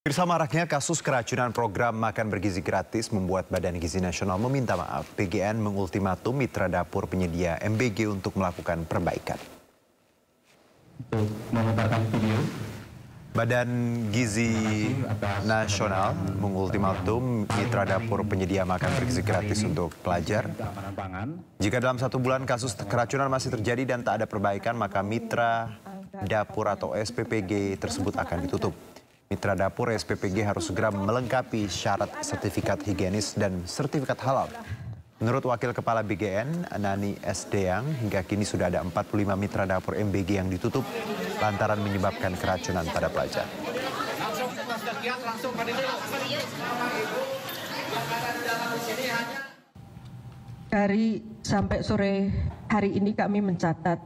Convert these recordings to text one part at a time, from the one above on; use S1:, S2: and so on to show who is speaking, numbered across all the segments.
S1: Bersama maraknya kasus keracunan program makan bergizi gratis membuat Badan Gizi Nasional meminta maaf. BGN mengultimatum mitra dapur penyedia MBG untuk melakukan perbaikan. Badan Gizi Nasional mengultimatum mitra dapur penyedia makan bergizi gratis untuk pelajar. Jika dalam 1 bulan kasus keracunan masih terjadi dan tak ada perbaikan, maka mitra dapur atau SPPG tersebut akan ditutup. Mitra dapur SPPG harus segera melengkapi syarat sertifikat higienis dan sertifikat halal. Menurut Wakil Kepala BGN, Nani S. Deyang, hingga kini sudah ada 45 mitra dapur MBG yang ditutup lantaran menyebabkan keracunan pada pelajar.
S2: Dari sampai sore hari ini kami mencatat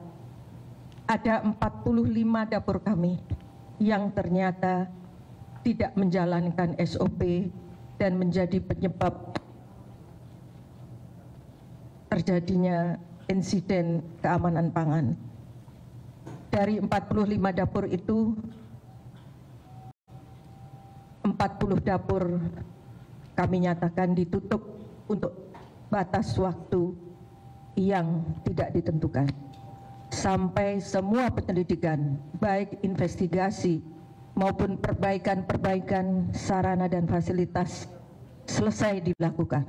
S2: ada 45 dapur kami yang ternyata tidak menjalankan SOP dan menjadi penyebab terjadinya insiden keamanan pangan. Dari 45 dapur itu, 40 dapur kami nyatakan ditutup untuk batas waktu yang tidak ditentukan. Sampai semua penyelidikan, baik investigasi maupun perbaikan sarana dan fasilitas selesai dilakukan.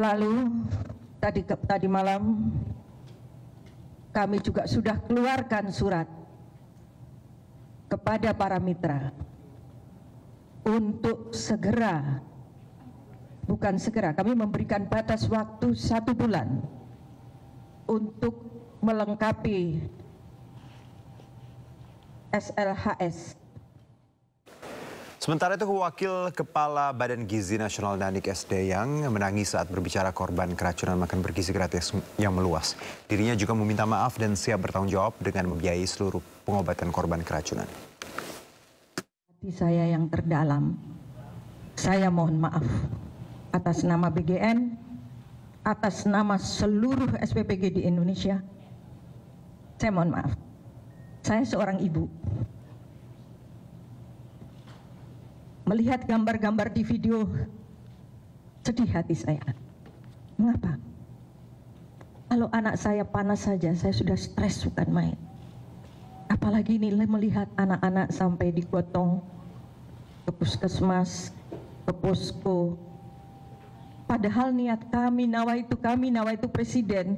S2: Lalu tadi malam kami juga sudah keluarkan surat kepada para mitra untuk segera, bukan segera, kami memberikan batas waktu 1 bulan untuk melengkapi SLHS.
S1: Sementara itu, Wakil Kepala Badan Gizi Nasional Nanik S. Deyang menangis saat berbicara korban keracunan makan bergizi gratis yang meluas. Dirinya juga meminta maaf dan siap bertanggung jawab dengan membiayai seluruh pengobatan korban keracunan.
S2: Hati saya yang terdalam, saya mohon maaf atas nama BGN, atas nama seluruh SPPG di Indonesia. Saya mohon maaf. Saya seorang ibu. Melihat gambar-gambar di video, sedih hati saya. Mengapa? Kalau anak saya panas saja, saya sudah stres bukan main. Apalagi ini melihat anak-anak sampai digotong ke puskesmas, ke posko. Padahal niat kami, nawaitu presiden,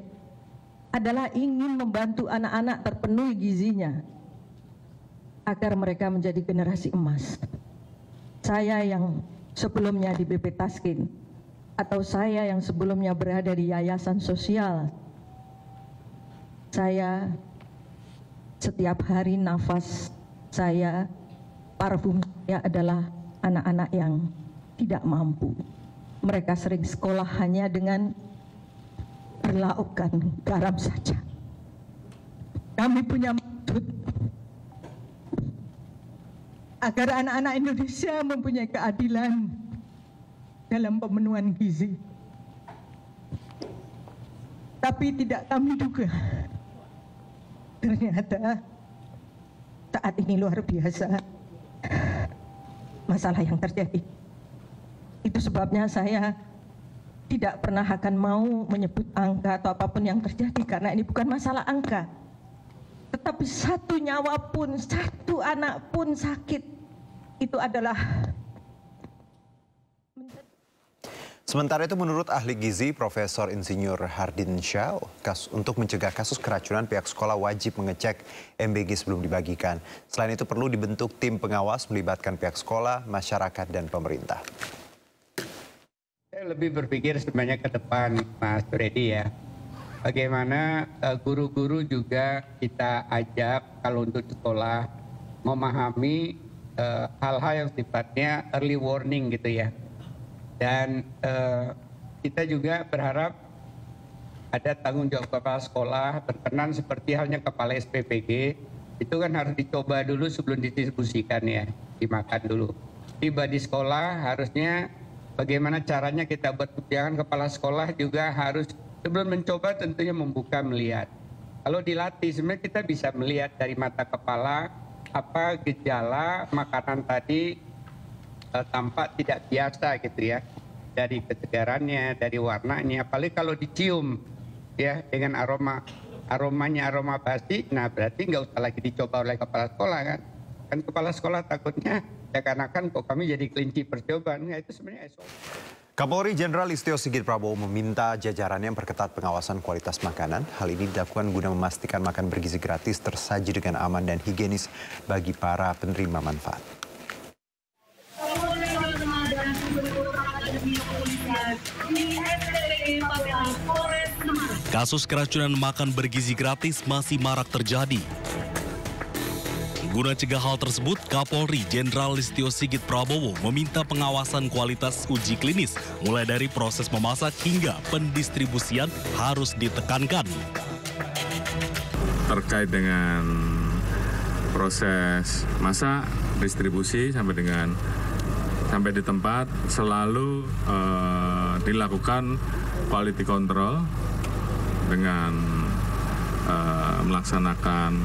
S2: adalah ingin membantu anak-anak terpenuhi gizinya agar mereka menjadi generasi emas. Saya yang sebelumnya di BP Taskin atau saya yang sebelumnya berada di yayasan sosial, saya setiap hari nafas saya, parfum saya adalah anak-anak yang tidak mampu. Mereka sering sekolah hanya dengan berlaukkan garam saja. Kami punya maksud agar anak-anak Indonesia mempunyai keadilan dalam pemenuhan gizi. Tapi tidak kami duga, ternyata saat ini luar biasa masalah yang terjadi. Itu sebabnya saya tidak pernah akan mau menyebut angka atau apapun yang terjadi, karena ini bukan masalah angka. Tetapi 1 nyawa pun, 1 anak pun sakit, itu adalah...
S1: Sementara itu, menurut ahli gizi Profesor Insinyur Hardin Syah, untuk mencegah kasus keracunan, pihak sekolah wajib mengecek MBG sebelum dibagikan. Selain itu, perlu dibentuk tim pengawas melibatkan pihak sekolah, masyarakat, dan pemerintah.
S3: Saya lebih berpikir sebenarnya ke depan, Mas Freddy, ya. Bagaimana guru-guru juga kita ajak kalau untuk sekolah memahami hal-hal yang sifatnya early warning gitu ya. Dan kita juga berharap ada tanggung jawab kepala sekolah berkenan seperti halnya kepala SPPG. Itu kan harus dicoba dulu sebelum didistribusikan ya, dimakan dulu. Tiba di sekolah harusnya bagaimana caranya kita buat kebijakan, kepala sekolah juga harus sebelum mencoba tentunya membuka melihat. Kalau dilatih sebenarnya kita bisa melihat dari mata kepala gejala makanan tadi tampak tidak biasa gitu ya, dari kesegarannya, dari warnanya, apalagi kalau dicium ya dengan aromanya aroma basi, nah berarti nggak usah lagi dicoba oleh kepala sekolah kan kepala sekolah takutnya seakan-akan kok kami jadi kelinci percobaan, itu sebenarnya SOP.
S1: Kapolri Jenderal Listio Sigit Prabowo meminta jajarannya memperketat pengawasan kualitas makanan. Hal ini dilakukan guna memastikan makan bergizi gratis tersaji dengan aman dan higienis bagi para penerima manfaat.
S4: Kasus keracunan makan bergizi gratis masih marak terjadi. Guna cegah hal tersebut, Kapolri Jenderal Listio Sigit Prabowo meminta pengawasan kualitas uji klinis mulai dari proses memasak hingga pendistribusian harus ditekankan.
S5: Terkait dengan proses masak, distribusi sampai di tempat selalu dilakukan quality control dengan melaksanakan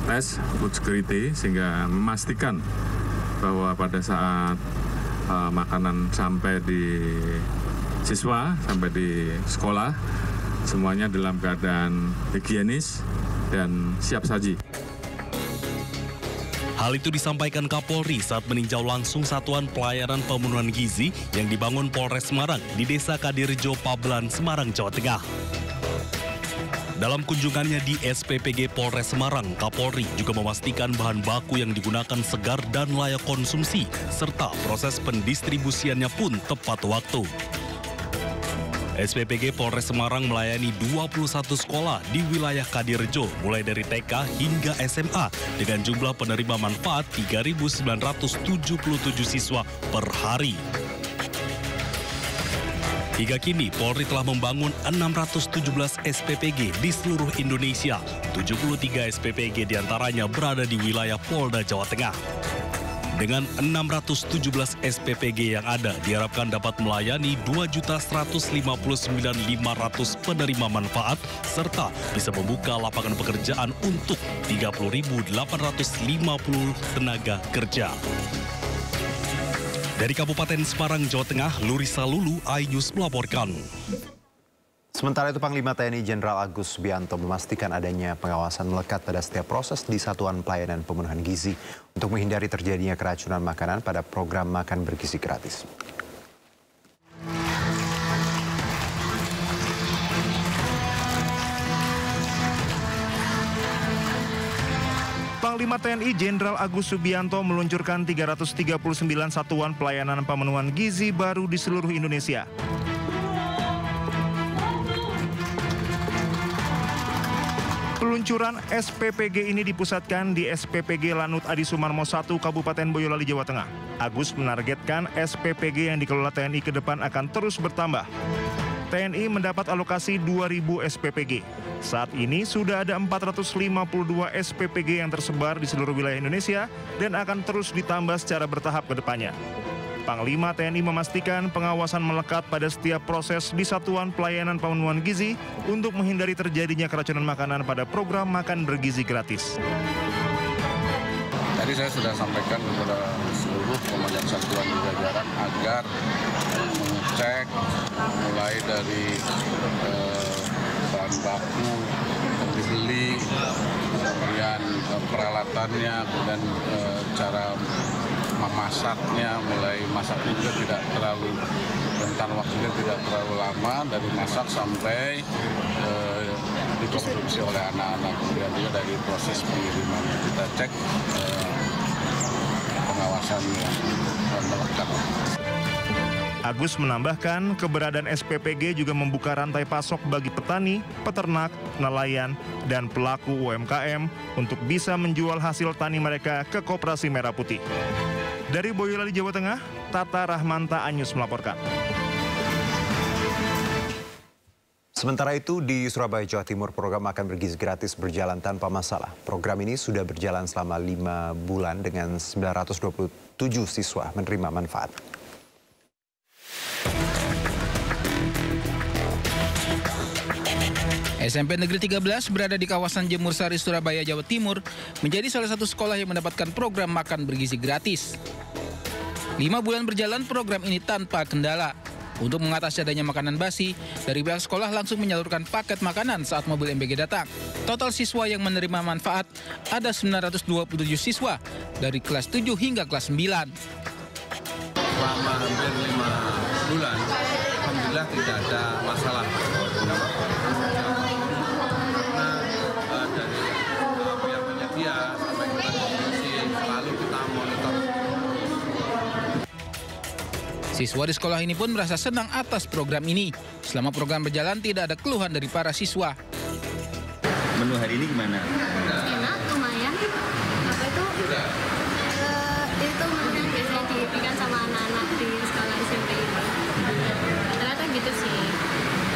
S5: tes food security sehingga memastikan bahwa pada saat makanan sampai di siswa, sampai di sekolah, semuanya dalam keadaan higienis dan siap saji.
S4: Hal itu disampaikan Kapolri saat meninjau langsung Satuan Pelayanan Pemenuhan Gizi yang dibangun Polres Semarang di Desa Kadirjo, Pabelan, Semarang, Jawa Tengah. Dalam kunjungannya di SPPG Polres Semarang, Kapolri juga memastikan bahan baku yang digunakan segar dan layak konsumsi, serta proses pendistribusiannya pun tepat waktu. SPPG Polres Semarang melayani 21 sekolah di wilayah Kadirjo, mulai dari TK hingga SMA, dengan jumlah penerima manfaat 3.977 siswa per hari. Hingga kini, Polri telah membangun 617 SPPG di seluruh Indonesia. 73 SPPG diantaranya berada di wilayah Polda Jawa Tengah. Dengan 617 SPPG yang ada, diharapkan dapat melayani 2.159.500 penerima manfaat, serta bisa membuka lapangan pekerjaan untuk 30.850 tenaga kerja. Dari Kabupaten Semarang, Jawa Tengah, Lurisa Lulu, iNews melaporkan.
S1: Sementara itu, Panglima TNI Jenderal Agus Subianto memastikan adanya pengawasan melekat pada setiap proses di Satuan Pelayanan Pemenuhan Gizi untuk menghindari terjadinya keracunan makanan pada program makan bergizi gratis.
S6: Panglima TNI Jenderal Agus Subianto meluncurkan 339 satuan pelayanan pemenuhan gizi baru di seluruh Indonesia. Peluncuran SPPG ini dipusatkan di SPPG Lanut Adi Sumarmo 1, Kabupaten Boyolali, Jawa Tengah. Agus menargetkan SPPG yang dikelola TNI ke depan akan terus bertambah. TNI mendapat alokasi 2.000 SPPG. Saat ini sudah ada 452 SPPG yang tersebar di seluruh wilayah Indonesia dan akan terus ditambah secara bertahap ke depannya. Panglima TNI memastikan pengawasan melekat pada setiap proses di Satuan Pelayanan Pemenuhan Gizi untuk menghindari terjadinya keracunan makanan pada program makan bergizi gratis.
S7: Tadi saya sudah sampaikan kepada seluruh komandan satuan di jajaran agar mengecek mulai dari bahan baku yang dibeli, kemudian peralatannya, kemudian cara memasaknya, mulai masaknya juga tidak terlalu rentan waktunya, tidak terlalu lama dari masak sampai dikonsumsi oleh anak-anak. Kemudian juga dari proses pengirimannya kita cek pengawasan yang melekat.
S6: Agus menambahkan keberadaan SPPG juga membuka rantai pasok bagi petani, peternak, nelayan, dan pelaku UMKM untuk bisa menjual hasil tani mereka ke Koperasi Merah Putih. Dari Boyolali, Jawa Tengah, Tata Rahmanta, iNews melaporkan.
S1: Sementara itu, di Surabaya, Jawa Timur, program makan bergizi gratis berjalan tanpa masalah. Program ini sudah berjalan selama 5 bulan dengan 927 siswa menerima manfaat.
S8: SMP Negeri 13 berada di kawasan Jemur Sari, Surabaya, Jawa Timur, menjadi salah satu sekolah yang mendapatkan program makan bergizi gratis. 5 bulan berjalan program ini tanpa kendala. Untuk mengatasi adanya makanan basi, dari pihak sekolah langsung menyalurkan paket makanan saat mobil MBG datang. Total siswa yang menerima manfaat ada 927 siswa dari kelas 7 hingga kelas 9.
S9: Selama hampir 5 bulan, alhamdulillah tidak ada masalah. Karena dari pihak penyedia sampai ke distribusi selalu kita monitor.
S8: Siswa di sekolah ini pun merasa senang atas program ini. Selama program berjalan tidak ada keluhan dari para siswa.
S10: Menu hari ini gimana?
S11: Enak, lumayan. Apa itu? Itu menu yang biasanya diberikan sama anak-anak di sekolah SMP ini. Ternyata gitu sih.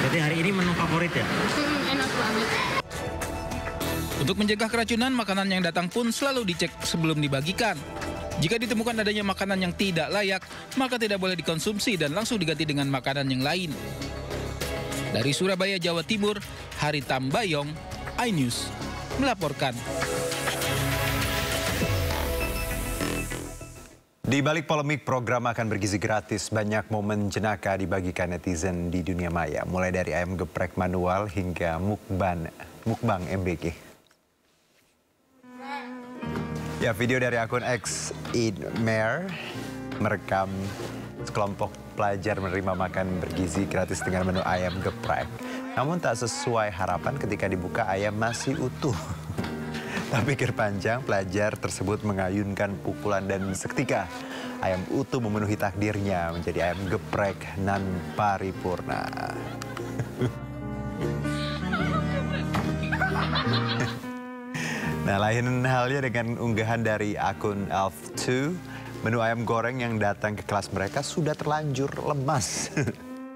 S10: Jadi hari ini menu favorit ya?
S11: Enak banget.
S8: Untuk mencegah keracunan, makanan yang datang pun selalu dicek sebelum dibagikan. Jika ditemukan adanya makanan yang tidak layak, maka tidak boleh dikonsumsi dan langsung diganti dengan makanan yang lain. Dari Surabaya, Jawa Timur, Hari Tambayong, iNews melaporkan.
S1: Di balik polemik program makan bergizi gratis, banyak momen jenaka dibagikan netizen di dunia maya. Mulai dari ayam geprek manual hingga mukbang MBG. Ya, video dari akun @eatmare merekam sekelompok pelajar menerima makan bergizi gratis dengan menu ayam geprek. Namun tak sesuai harapan ketika dibuka ayam masih utuh. Tak pikir panjang, pelajar tersebut mengayunkan pukulan dan seketika ayam utuh memenuhi takdirnya menjadi ayam geprek nan paripurna. Nah, lain halnya dengan unggahan dari akun Elf2, menu ayam goreng yang datang ke kelas mereka sudah terlanjur lemas.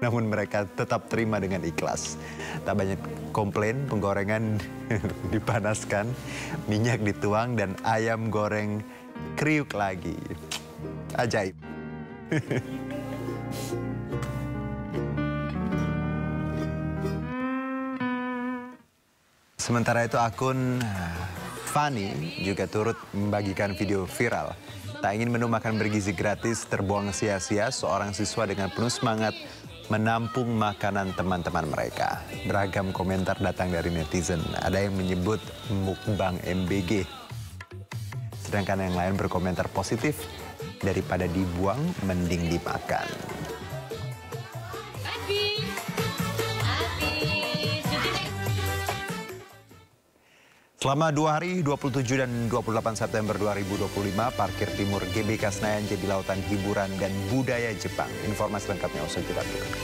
S1: Namun mereka tetap terima dengan ikhlas. Tak banyak komplain, penggorengan dipanaskan, minyak dituang, dan ayam goreng kriuk lagi. Ajaib. Sementara itu akun Fanny juga turut membagikan video viral. Tak ingin menu makan bergizi gratis terbuang sia-sia, seorang siswa dengan penuh semangat menampung makanan teman-teman mereka. Beragam komentar datang dari netizen. Ada yang menyebut mukbang MBG. Sedangkan yang lain berkomentar positif, daripada dibuang mending dimakan. Selama 2 hari, 27 dan 28 September 2025, Parkir Timur GBK Senayan jadi lautan hiburan dan budaya Jepang. Informasi lengkapnya usai jeda berikut.